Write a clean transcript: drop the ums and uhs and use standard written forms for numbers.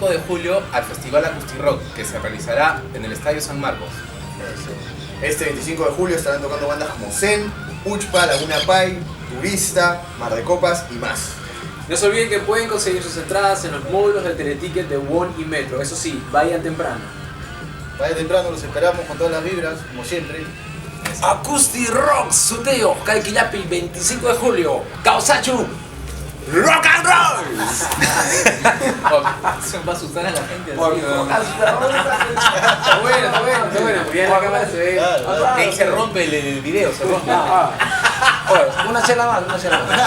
25 de julio al Festival Acoustic Rock, que se realizará en el Estadio San Marcos. Este 25 de julio estarán tocando bandas como Zen, Uchpa, Laguna Pai, Turista, Mar de Copas y más. No se olviden que pueden conseguir sus entradas en los módulos del Teleticket de One y Metro. Eso sí, vayan temprano. Vaya temprano, los esperamos con todas las vibras, como siempre. Acoustic Rock, Suteo, Calquillapi, 25 de julio, Kausachu, Rock and Roll. Se va a asustar a la gente así. Está bueno, está bueno, está bueno. Bien, la cámara se ve. Ahí se rompe el video, se rompe. Oye, una chela más, una chela más.